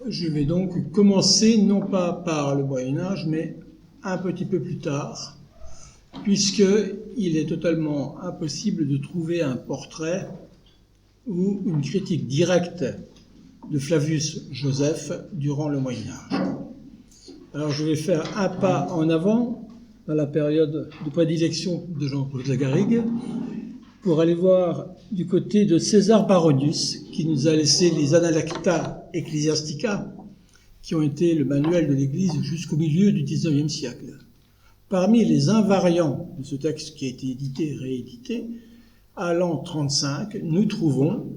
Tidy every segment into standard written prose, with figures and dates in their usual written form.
Je vais donc commencer non pas par le Moyen-Âge, mais un petit peu plus tard, puisqu'il est totalement impossible de trouver un portrait ou une critique directe de Flavius Joseph durant le Moyen-Âge. Alors je vais faire un pas en avant dans la période de prédilection de Jean-Claude Lagarrigue pour aller voir du côté de César Baronius, qui nous a laissé les Analecta Ecclesiastica, qui ont été le manuel de l'Église jusqu'au milieu du XIXe siècle. Parmi les invariants de ce texte qui a été édité et réédité, à l'an 35, nous trouvons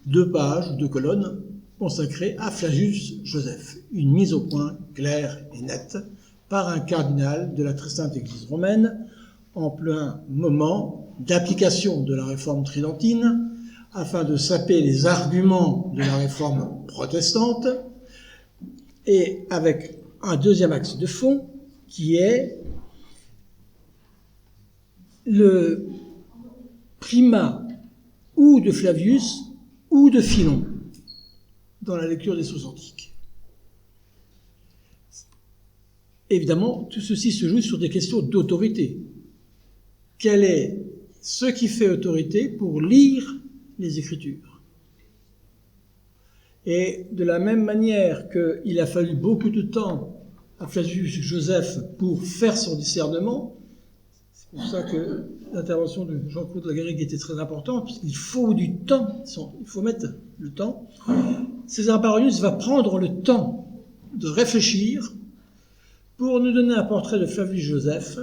2 pages, 2 colonnes consacrées à Flavius Joseph, une mise au point claire et nette par un cardinal de la très sainte Église romaine en plein moment d'application de la réforme tridentine afin de saper les arguments de la réforme protestante et avec un deuxième axe de fond qui est le primat ou de Flavius ou de Philon dans la lecture des sources antiques. Évidemment, tout ceci se joue sur des questions d'autorité. Quel est ce qui fait autorité pour lire les Écritures? Et de la même manière qu'il a fallu beaucoup de temps à Flavius Joseph pour faire son discernement, c'est pour ça que l'intervention de Jean-Claude Lagarrigue était très importante, puisqu'il faut du temps, il faut mettre le temps. César Baronius va prendre le temps de réfléchir pour nous donner un portrait de Flavius Joseph,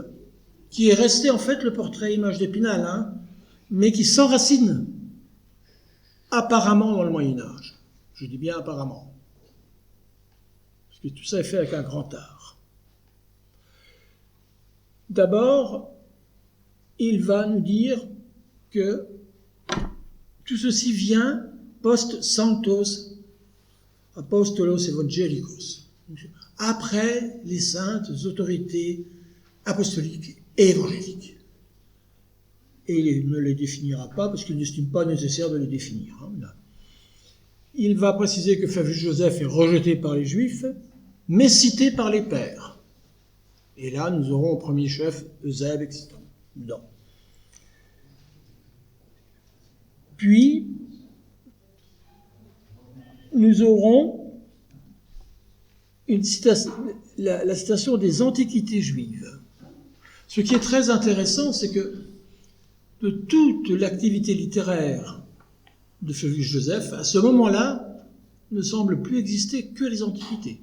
qui est resté en fait le portrait image d'Épinal, mais qui s'enracine apparemment dans le Moyen-Âge. Je dis bien apparemment. Parce que tout ça est fait avec un grand art. D'abord, il va nous dire que tout ceci vient post sanctos apostolos evangelicos, après les saintes autorités apostoliques et évangéliques. Et il ne les définira pas parce qu'il n'estime pas nécessaire de les définir. Il va préciser que Flavius Joseph est rejeté par les Juifs, mais cité par les pères. Et là, nous aurons au premier chef Eusèbe, etc. Non. Puis, nous aurons la citation des antiquités juives. Ce qui est très intéressant, c'est que de toute l'activité littéraire de Flavius Joseph, à ce moment-là, ne semble plus exister que les antiquités.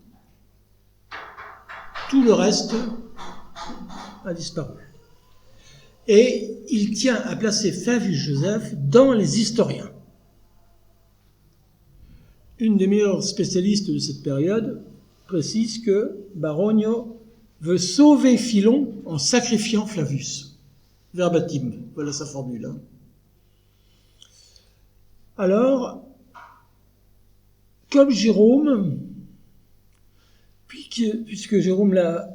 Tout le reste a disparu. Et il tient à placer Flavius Joseph dans les historiens. Une des meilleures spécialistes de cette période précise que Baronio veut sauver Philon en sacrifiant Flavius. Verbatim, voilà sa formule. Alors, comme Jérôme, puisque Jérôme l'a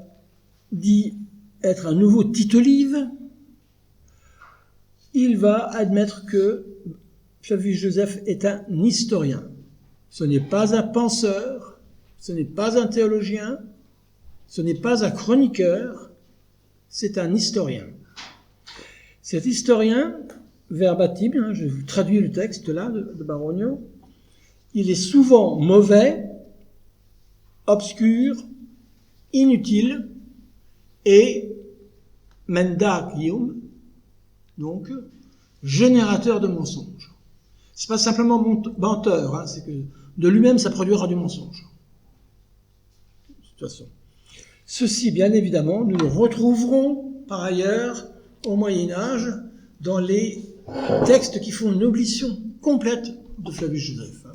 dit être un nouveau Tite-Live, il va admettre que Flavius Joseph est un historien. Ce n'est pas un penseur, ce n'est pas un théologien, Ce n'est pas un chroniqueur, c'est un historien. Cet historien, verbatim, je vous traduis le texte là de Barogno, il est souvent mauvais, obscur, inutile et mendacium, donc générateur de mensonges. C'est pas simplement menteur, c'est que de lui-même ça produira du mensonge. De toute façon. Ceci, bien évidemment, nous le retrouverons par ailleurs au Moyen-Âge dans les textes qui font une oblition complète de Flavius Joseph.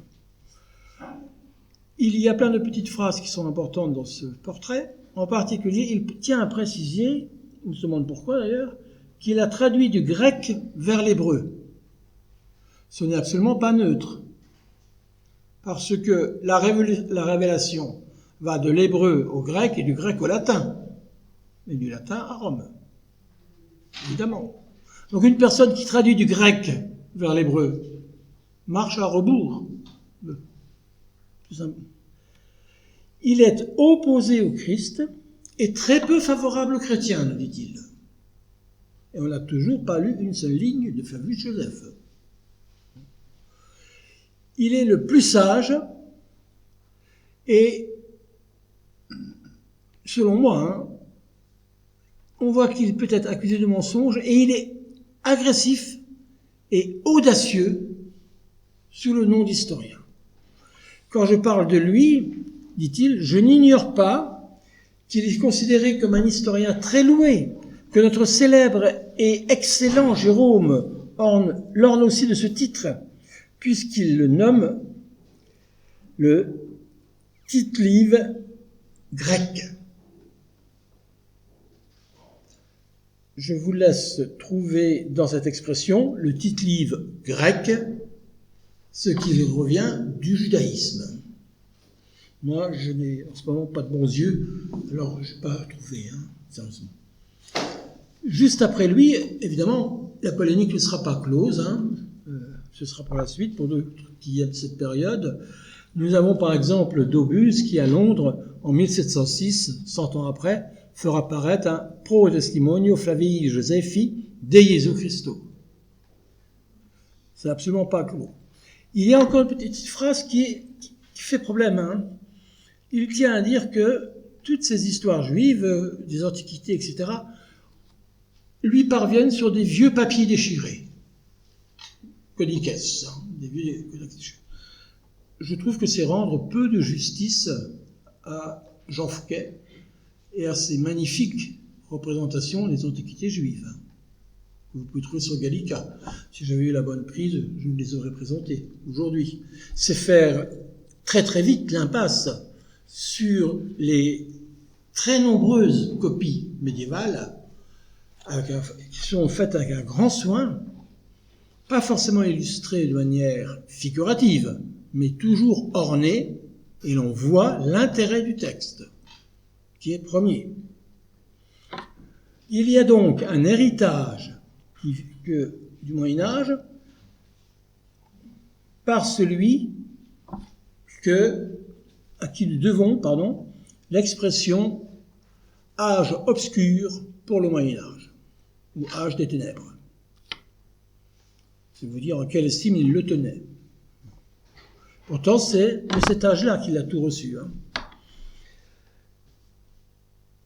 Il y a plein de petites phrases qui sont importantes dans ce portrait. En particulier, il tient à préciser, on se demande pourquoi d'ailleurs, qu'il a traduit du grec vers l'hébreu. Ce n'est absolument pas neutre, parce que la révélation va de l'hébreu au grec et du grec au latin, et du latin à Rome, évidemment. Donc une personne qui traduit du grec vers l'hébreu marche à rebours. Il est opposé au Christ et très peu favorable aux chrétiens, nous dit-il. Et on n'a toujours pas lu une seule ligne de Flavius Joseph. Il est le plus sage et, selon moi, on voit qu'il peut être accusé de mensonge et il est agressif et audacieux sous le nom d'historien. Quand je parle de lui, dit-il, je n'ignore pas qu'il est considéré comme un historien très loué, que notre célèbre et excellent Jérôme l'orne aussi de ce titre, puisqu'il le nomme le Tite-Live grec. Je vous laisse trouver dans cette expression le Tite-Live grec, ce qui revient du judaïsme. Moi, je n'ai en ce moment pas de bons yeux, alors je n'ai pas trouvé, sérieusement. Juste après lui, évidemment, la polémique ne sera pas close, ce sera pour la suite, pour d'autres qui aiment cette période. Nous avons par exemple Dobus qui, à Londres, en 1706, 100 ans après, fera paraître un Pro Testimonio Flavii Josephi de Jesu Christo. C'est absolument pas clos. Il y a encore une petite phrase qui fait problème. Il tient à dire que toutes ces histoires juives, des antiquités, etc., lui parviennent sur des vieux papiers déchirés. Codices, des vieux codices déchirés. Je trouve que c'est rendre peu de justice à Jean Fouquet et à ses magnifiques représentations des antiquités juives. Que vous pouvez trouver sur Gallica. Si j'avais eu la bonne prise, je vous les aurais présentées aujourd'hui. C'est faire très très vite l'impasse sur les très nombreuses copies médiévales qui sont faites avec un grand soin, pas forcément illustrées de manière figurative, mais toujours ornées, et l'on voit l'intérêt du texte, qui est premier. Il y a donc un héritage du Moyen-Âge par celui à qui nous devons l'expression « âge obscur pour le Moyen-Âge » ou « âge des ténèbres ». C'est vous dire en quelle estime il le tenait. Pourtant, c'est de cet âge-là qu'il a tout reçu.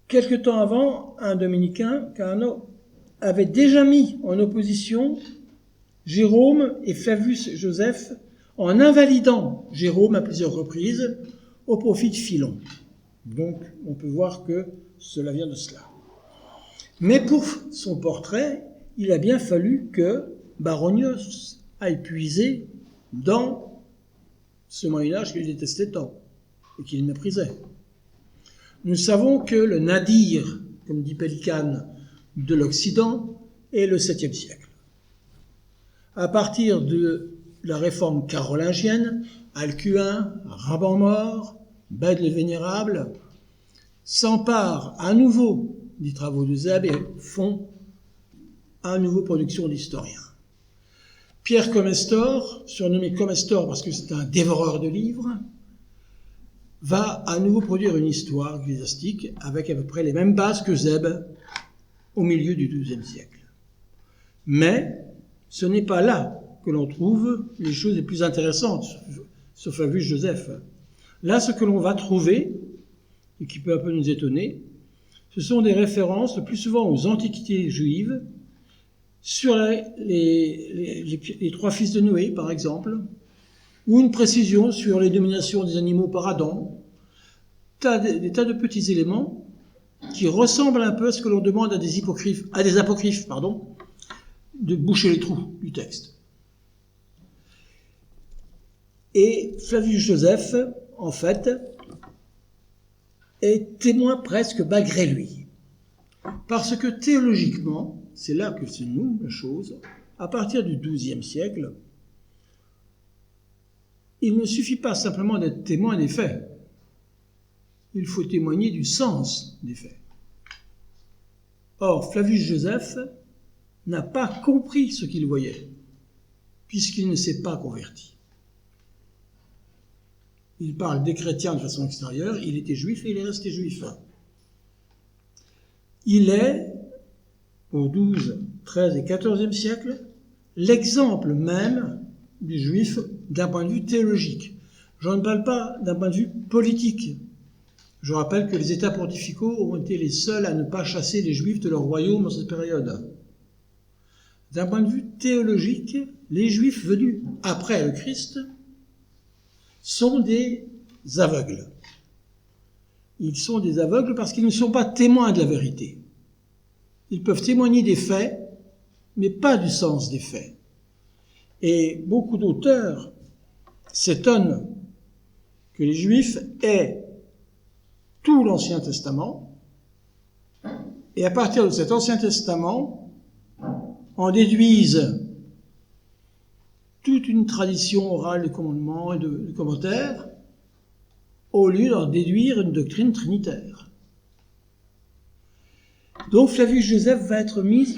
Quelque temps avant, un dominicain, Cano, avait déjà mis en opposition Jérôme et Flavius Joseph en invalidant Jérôme à plusieurs reprises au profit de Philon. Donc, on peut voir que cela vient de cela. Mais pour son portrait, il a bien fallu que Baronius aille puiser dans ce Moyen-Âge qu'il détestait tant et qu'il méprisait. Nous savons que le nadir, comme dit Pellicane, de l'Occident est le 7e siècle. À partir de la réforme carolingienne, Alcuin, Raban-Mort, Bède le Vénérable s'emparent à nouveau des travaux de Zeb et font à nouveau production d'historiens. Pierre Comestor, surnommé Comestor parce que c'est un dévoreur de livres, va à nouveau produire une histoire ecclésiastique avec à peu près les mêmes bases que Zeb au milieu du XIIe siècle. Mais ce n'est pas là que l'on trouve les choses les plus intéressantes sur Flavius Joseph. Là, ce que l'on va trouver, et qui peut un peu nous étonner, ce sont des références le plus souvent aux antiquités juives, sur les trois fils de Noé, par exemple, ou une précision sur les dominations des animaux par Adam, des tas de petits éléments qui ressemblent un peu à ce que l'on demande à des apocryphes, de boucher les trous du texte. Et Flavius Joseph, en fait, est témoin presque malgré lui. Parce que théologiquement, c'est là que se noue la chose, à partir du XIIe siècle, il ne suffit pas simplement d'être témoin des faits. Il faut témoigner du sens des faits. Or, Flavius Joseph n'a pas compris ce qu'il voyait, puisqu'il ne s'est pas converti. Il parle des chrétiens de façon extérieure, il était juif et il est resté juif. Il est, au XII, XIII et XIVe siècle, l'exemple même du juif d'un point de vue théologique. Je ne parle pas d'un point de vue politique. Je rappelle que les États pontificaux ont été les seuls à ne pas chasser les Juifs de leur royaume dans cette période. D'un point de vue théologique, les Juifs venus après le Christ sont des aveugles. Ils sont des aveugles parce qu'ils ne sont pas témoins de la vérité. Ils peuvent témoigner des faits, mais pas du sens des faits. Et beaucoup d'auteurs s'étonnent que les Juifs aient tout l'Ancien Testament, et à partir de cet Ancien Testament, en déduisent toute une tradition orale de commandements et de commentaires, au lieu d'en déduire une doctrine trinitaire. Donc Flavius Joseph va être mis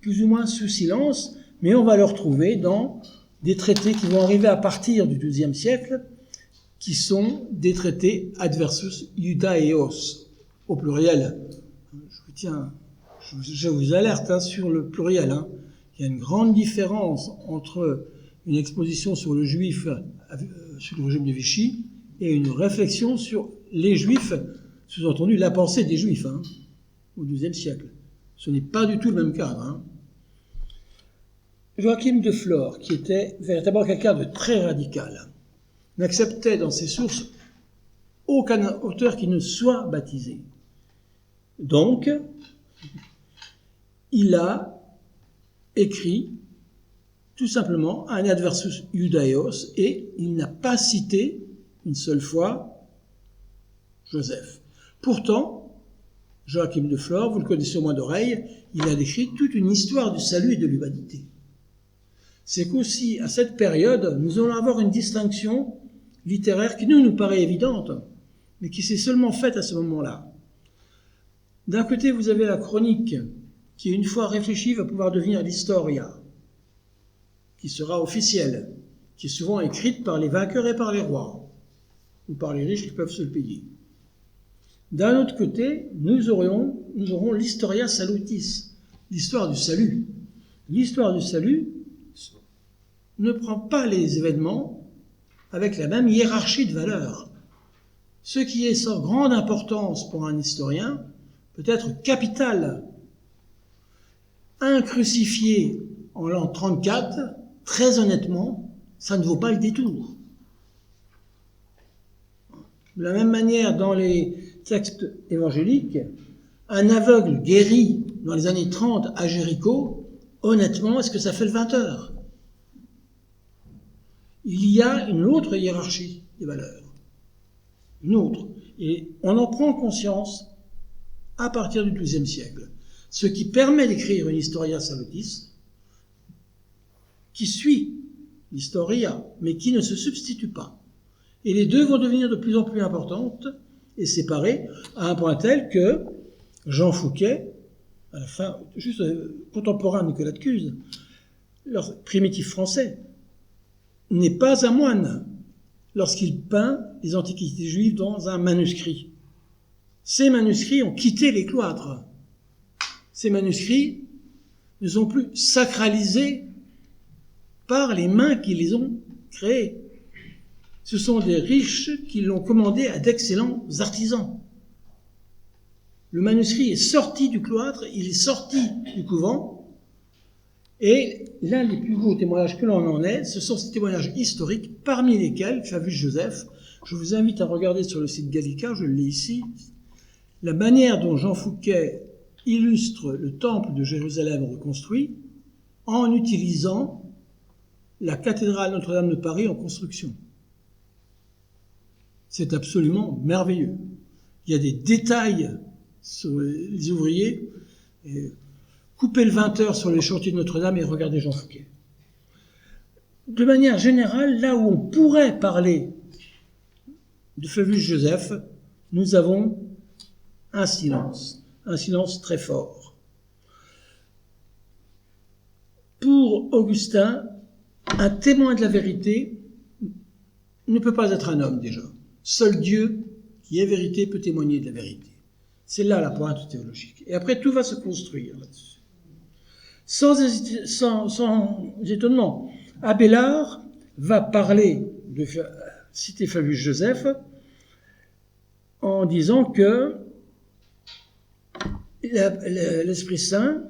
plus ou moins sous silence, mais on va le retrouver dans des traités qui vont arriver à partir du XIIe siècle, qui sont des traités adversus Judaeos, au pluriel. Je vous alerte sur le pluriel. Il y a une grande différence entre une exposition sur le juif sous le régime de Vichy et une réflexion sur les juifs, sous-entendu la pensée des juifs, au XIIe siècle. Ce n'est pas du tout le même cadre. Joachim de Flore, qui était véritablement quelqu'un de très radical, n'acceptait dans ses sources aucun auteur qui ne soit baptisé. Donc, il a écrit tout simplement un adversus Judaeos et il n'a pas cité une seule fois Joseph. Pourtant, Joachim de Flore, vous le connaissez au moins d'oreille, il a décrit toute une histoire du salut et de l'humanité. C'est qu'aussi, à cette période, nous allons avoir une distinction littéraire qui nous paraît évidente, mais qui s'est seulement faite à ce moment-là. D'un côté, vous avez la chronique, qui, une fois réfléchie, va pouvoir devenir l'historia, qui sera officielle, qui est souvent écrite par les vainqueurs et par les rois, ou par les riches qui peuvent se le payer. D'un autre côté, nous aurons l'historia salutis, l'histoire du salut. L'histoire du salut ne prend pas les événements avec la même hiérarchie de valeurs. Ce qui est sans grande importance pour un historien peut être capital. Un crucifié en l'an 34, très honnêtement, ça ne vaut pas le détour. De la même manière, dans les textes évangéliques, un aveugle guéri dans les années 30 à Jéricho, honnêtement, est-ce que ça fait le 20 heures ? Il y a une autre hiérarchie des valeurs. Une autre. Et on en prend conscience à partir du XIIe siècle. Ce qui permet d'écrire une Historia Salutis qui suit l'Historia, mais qui ne se substitue pas. Et les deux vont devenir de plus en plus importantes et séparées à un point tel que Jean Fouquet, à la fin, juste contemporain de Nicolas de Cuse, leur primitif français, n'est pas un moine. lorsqu'il peint les antiquités juives dans un manuscrit. Ces manuscrits ont quitté les cloîtres. Ces manuscrits ne sont plus sacralisés par les mains qui les ont créés. Ce sont des riches qui l'ont commandé à d'excellents artisans. Le manuscrit est sorti du cloître, il est sorti du couvent, et l'un des plus beaux témoignages que l'on en ait, ce sont ces témoignages historiques, parmi lesquels Flavius Joseph. Je vous invite à regarder sur le site Gallica, je le lis ici, la manière dont Jean Fouquet illustre le temple de Jérusalem reconstruit en utilisant la cathédrale Notre-Dame de Paris en construction. C'est absolument merveilleux. Il y a des détails sur les ouvriers. Coupez le 20 heures sur les chantiers de Notre-Dame et regardez Jean Fouquet. De manière générale, là où on pourrait parler de Flavius Joseph, nous avons un silence très fort. Pour Augustin, un témoin de la vérité ne peut pas être un homme déjà. Seul Dieu, qui est vérité, peut témoigner de la vérité. C'est là la pointe théologique. Et après, tout va se construire là-dessus. Sans étonnement, Abélard va parler citer Flavius Joseph en disant que l'Esprit Saint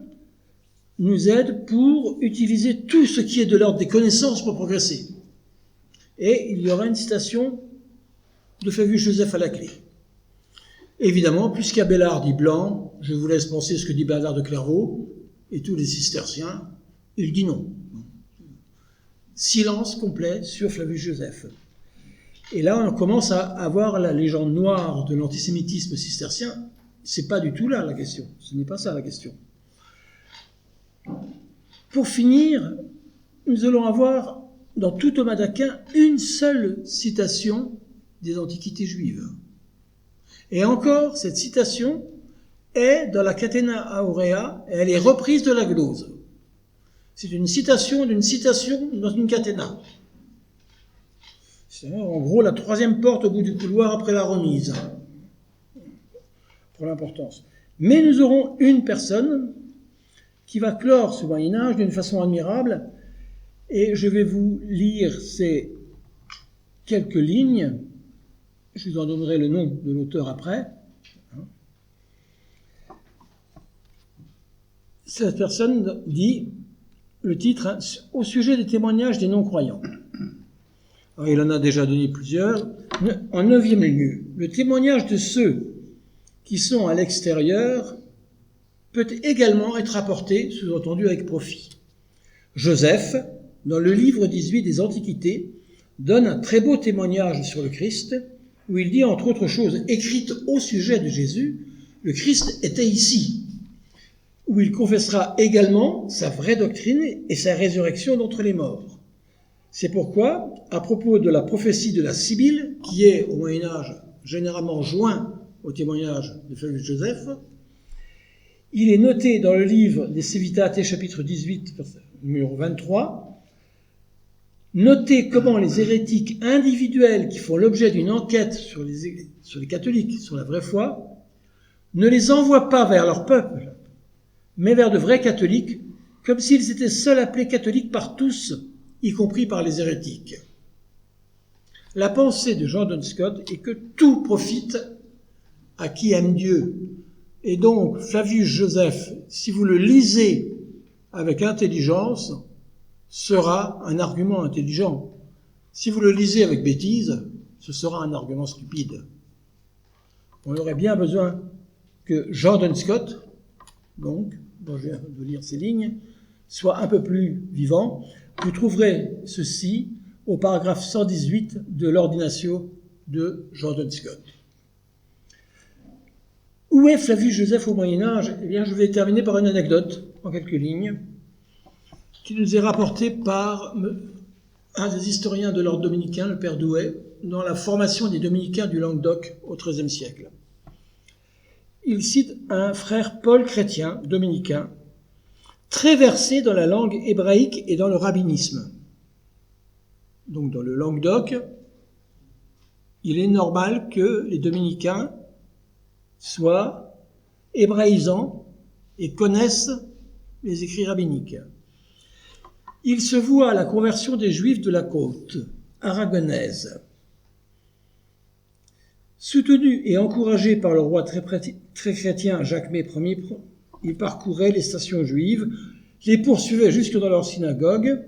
nous aide pour utiliser tout ce qui est de l'ordre des connaissances pour progresser. Et il y aura une citation de Flavius Joseph à la clé. Évidemment, puisqu'Abélard dit blanc, je vous laisse penser ce que dit Bernard de Clairvaux et tous les cisterciens, il dit non. Silence complet sur Flavius Joseph. Et là, on commence à avoir la légende noire de l'antisémitisme cistercien. C'est pas du tout là la question. Ce n'est pas ça la question. Pour finir, nous allons avoir dans tout Thomas d'Aquin une seule citation des antiquités juives. Et encore, cette citation est dans la Catena Aurea et elle est reprise de la glose. C'est une citation d'une citation dans une catena. C'est en gros la troisième porte au bout du couloir après la remise. Pour l'importance. Mais nous aurons une personne qui va clore ce Moyen-Âge d'une façon admirable, et je vais vous lire ces quelques lignes. Je vous en donnerai le nom de l'auteur après. Cette personne dit, le titre, au sujet des témoignages des non-croyants. Alors, il en a déjà donné plusieurs. En 9e lieu, le témoignage de ceux qui sont à l'extérieur peut également être apporté, sous-entendu avec profit. Joseph, dans le livre 18 des Antiquités, donne un très beau témoignage sur le Christ, où il dit, entre autres choses écrites au sujet de Jésus, le Christ était ici, où il confessera également sa vraie doctrine et sa résurrection d'entre les morts. C'est pourquoi, à propos de la prophétie de la Sibylle, qui est au Moyen-Âge généralement joint au témoignage de Flavius Joseph, il est noté dans le livre des Civitate, chapitre 18, numéro 23, notez comment les hérétiques individuels qui font l'objet d'une enquête sur les catholiques, sur la vraie foi, ne les envoient pas vers leur peuple, mais vers de vrais catholiques, comme s'ils étaient seuls appelés catholiques par tous, y compris par les hérétiques. La pensée de Jean Duns Scott est que tout profite à qui aime Dieu. Et donc, Flavius Joseph, si vous le lisez avec intelligence, sera un argument intelligent. Si vous le lisez avec bêtise, ce sera un argument stupide. On aurait bien besoin que Jean Duns Scott, donc, dont je viens de lire ces lignes, soit un peu plus vivant. Vous trouverez ceci au paragraphe 118 de l'ordinatio de Jean Duns Scott. Où est Flavius Joseph au Moyen-Âge ? Eh bien, je vais terminer par une anecdote, en quelques lignes, qui nous est rapportée par un des historiens de l'ordre dominicain, le père Douai, dans la formation des dominicains du Languedoc au XIIIe siècle. Il cite un frère Paul chrétien, dominicain, très versé dans la langue hébraïque et dans le rabbinisme. Donc dans le Languedoc, il est normal que les dominicains soient hébraïsants et connaissent les écrits rabbiniques. Il se voue à la conversion des Juifs de la côte aragonaise. Soutenu et encouragé par le roi très chrétien Jacques-Mé Ier, il parcourait les stations juives, les poursuivait jusque dans leur synagogue,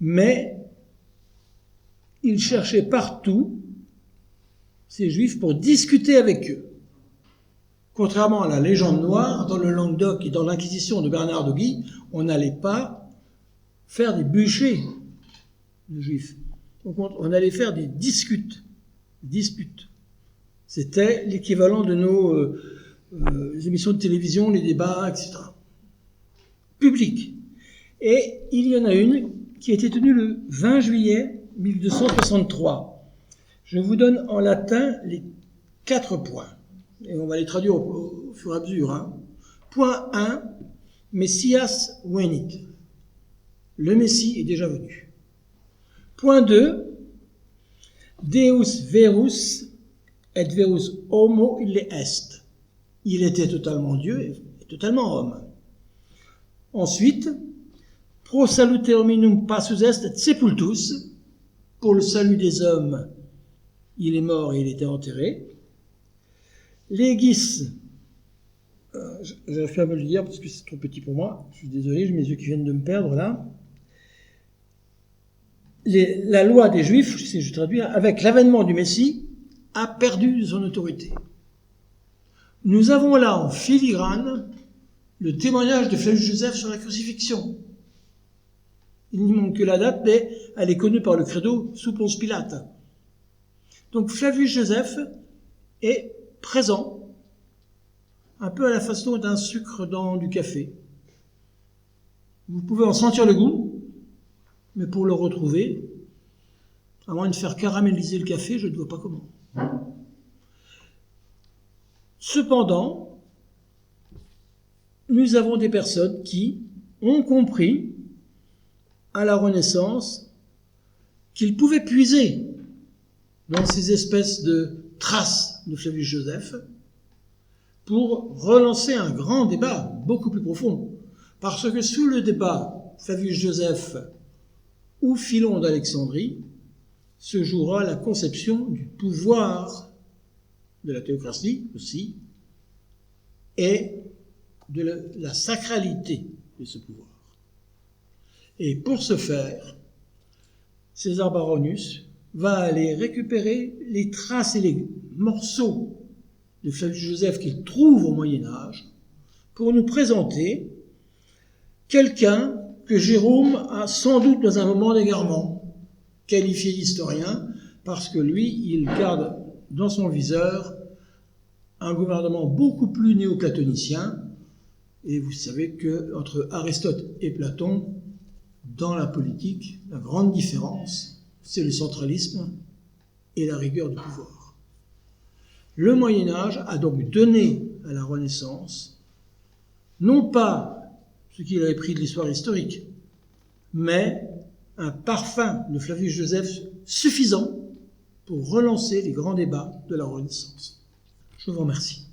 mais il cherchait partout ces Juifs pour discuter avec eux. Contrairement à la légende noire, dans le Languedoc et dans l'Inquisition de Bernard de Guy, on n'allait pas faire des bûchers de Juifs. Donc on allait faire des disputes. C'était l'équivalent de nos émissions de télévision, les débats, etc. Publics. Et il y en a une qui a été tenue le 20 juillet 1263. Je vous donne en latin les 4 points. Et on va les traduire au fur et à mesure. Hein. Point 1, Messias venit. Le Messie est déjà venu. Point 2, Deus verus et verus homo ille est. Il était totalement Dieu et totalement homme. Ensuite, pro salute hominum passus est et sepultus. Pour le salut des hommes, il est mort et il était enterré. Legis, j'arrive pas à me le dire parce que c'est trop petit pour moi, je suis désolé, j'ai mes yeux qui viennent de me perdre là. La loi des Juifs, si je traduis, avec l'avènement du Messie, a perdu son autorité. Nous avons là en filigrane le témoignage de Flavius Joseph sur la crucifixion. Il n'y manque que la date, mais elle est connue par le credo sous Ponce Pilate. Donc Flavius Joseph est présent, un peu à la façon d'un sucre dans du café. Vous pouvez en sentir le goût, mais pour le retrouver, à moins de faire caraméliser le café, je ne vois pas comment. Cependant, nous avons des personnes qui ont compris à la Renaissance qu'ils pouvaient puiser dans ces espèces de traces de Flavius Joseph pour relancer un grand débat beaucoup plus profond. Parce que sous le débat Flavius Joseph ou Philon d'Alexandrie se jouera la conception du pouvoir de la théocratie aussi et de la sacralité de ce pouvoir. Et pour ce faire, César Baronius va aller récupérer les traces et les morceaux de Flavius Joseph qu'il trouve au Moyen-Âge pour nous présenter quelqu'un que Jérôme a sans doute dans un moment d'égarement qualifié d'historien parce que lui, il garde dans son viseur un gouvernement beaucoup plus néoplatonicien. Et vous savez qu'entre Aristote et Platon, dans la politique, la grande différence, c'est le centralisme et la rigueur du pouvoir. Le Moyen-Âge a donc donné à la Renaissance, non pas ce qu'il avait pris de l'histoire historique, mais un parfum de Flavius Joseph suffisant pour relancer les grands débats de la Renaissance. Je vous remercie.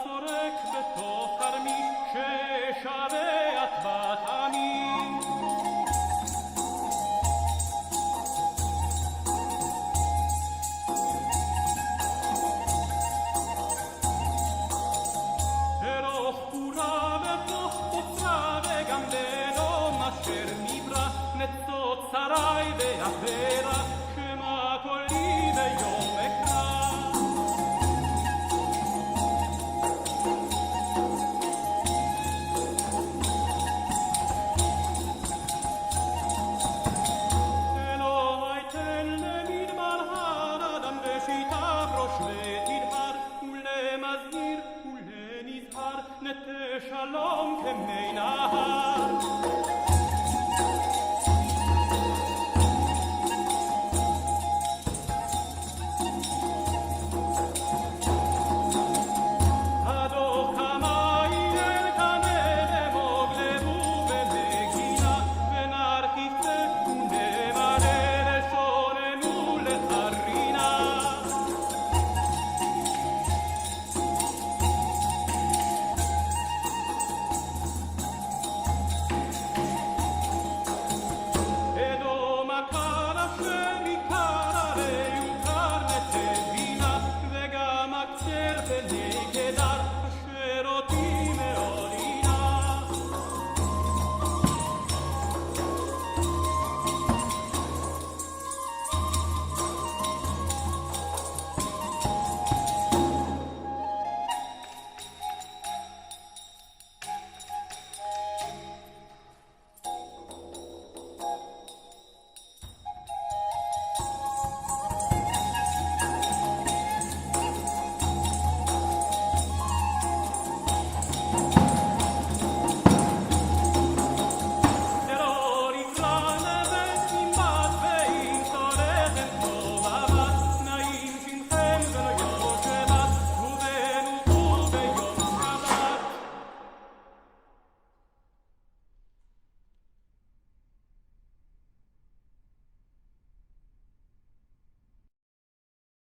Sorek beto che zozzarai de a vera